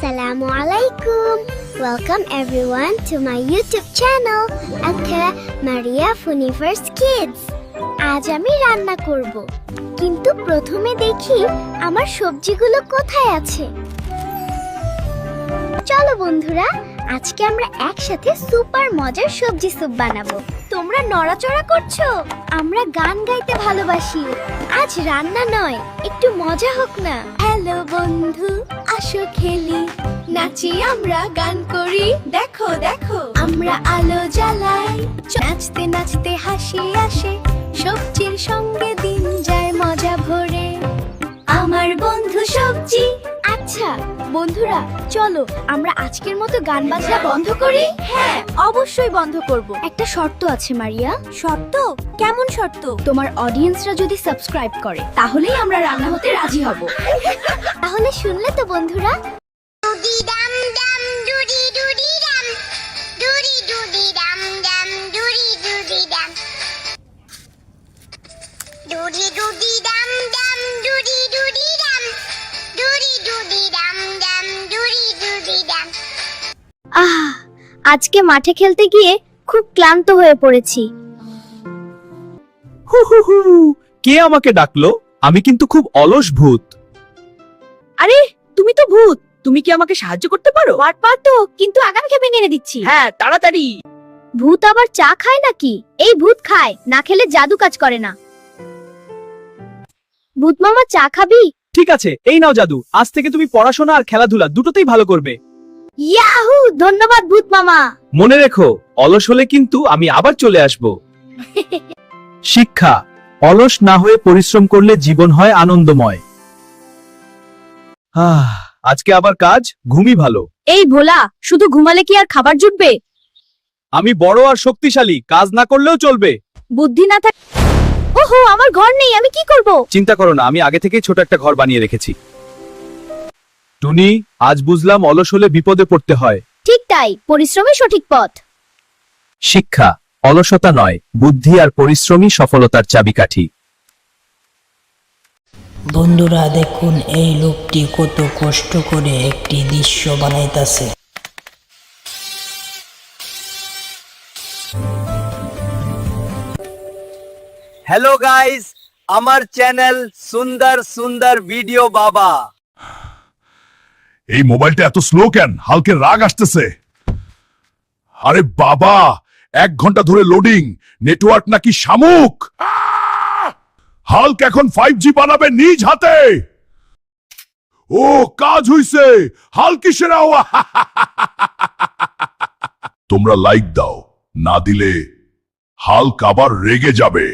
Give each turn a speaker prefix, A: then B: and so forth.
A: Assalamu alaikum. Welcome everyone to my YouTube channel, Akka Maria Funiverse Kids. আজ আমি রান্না করব, কিন্তু প্রথমে দেখি আমার সবজিগুলো কোথায় আছে। চলো বন্ধুরা, আজকে আমরা একসাথে সুপার মজার সবজি স্যুপ বানাবো। তোমরা নড়াচড়া করছো? আমরা গান গাইতে ভালোবাসি। আজ রান্না নয়, একটু মজা হোক না। হ্যালো বন্ধু, আসো খেলি, নাচি আমরা, গান করি, দেখো দেখো আমরা আলো জ্বালাই, নাচতে নাচতে হাসি আসে, সবজির সঙ্গে দিন যায় মজা ভরে। আমার বন্ধু সবজি। আচ্ছা বন্ধুরা, চলো আমরা আজকের মতো গান বাজনা বন্ধ করি। হ্যাঁ, অবশ্যই বন্ধ করব। একটা শর্ত আছে মারিয়া। শর্ত? কেমন শর্ত? তোমার অডিয়েন্সরা যদি সাবস্ক্রাইব করে তাহলেই আমরা রান্না হতে রাজি হব। তাহলে শুনলে তো বন্ধুরা।
B: Doody dum dum, doody doody dum, doody doody dum dum, doody doody dum, doody doody dum dum, doody doody dum, doody doody dum dum, doody doody dum.
A: আজকে মাঠে খেলতে গিয়ে খুব ক্লান্ত হয়ে পড়েছি।
C: হু হু হু, কে আমাকে ডাকলো? আমি কিন্তু খুব অলস ভূত।
D: আরে তুমি তো ভূত, তুমি কি আমাকে সাহায্য করতে পারো?
A: পারতো, কিন্তু আগামীকে ভেঙে এনে দিচ্ছি।
D: হ্যাঁ, তাড়াতাড়ি।
A: ভূত আবার চা খায় নাকি? এই ভূত খায়, না খেলে জাদু কাজ করে না। ভূত মামা চা খাবি?
C: ঠিক আছে, এই নাও জাদু। আজ থেকে তুমি পড়াশোনা আর খেলাধুলা দুটোতেই ভালো করবে।
A: ইয়াহু, ধন্যবাদ ভূত মামা।
C: মনে রেখো, অলস হলে কিন্তু আমি আবার চলে আসব। শিক্ষা: অলস না হয়ে পরিশ্রম করলে জীবন হয় আনন্দময়। আজকে আবার কাজ, ঘুমই ভালো।
D: এই ভোলা, শুধু ঘুমালে কি আর খাবার জুটবে?
C: আমি বড় আর শক্তিশালী, কাজ না করলেও চলবে।
D: বুদ্ধি না থাক।
A: ওহো, আমার ঘর নেই, আমি কি করব?
C: চিন্তা করো না, আমি আগে থেকেই ছোট একটা ঘর বানিয়ে রেখেছি। টুনি, আজ বুঝলাম অলস হলে বিপদে পড়তে হয়।
A: ঠিক তাই, পরিশ্রমই সঠিক পথ।
C: শিক্ষা: অলসতা নয়, বুদ্ধি আর পরিশ্রমই সফলতার চাবিকাঠি।
E: বন্ধুরা দেখুন, এই লোকটি কত কষ্ট করে একটি দৃশ্য বানাইতাছে।
F: হ্যালো গাইস, আমার চ্যানেল সুন্দর সুন্দর ভিডিও বাবা।
G: এই মোবাইলটা এত স্লো কেন? হালকের রাগ আসতেছে। আরে বাবা, 1 ঘন্টা ধরে লোডিং, নেটওয়ার্ক নাকি শামুক। হাল্ক এখন 5G বানাবে নিজ হাতে। ও, কাজ হইছে। হাল্ক সেরা। তোমরা লাইক দাও, না দিলে হাল্ক আবার রেগে যাবে।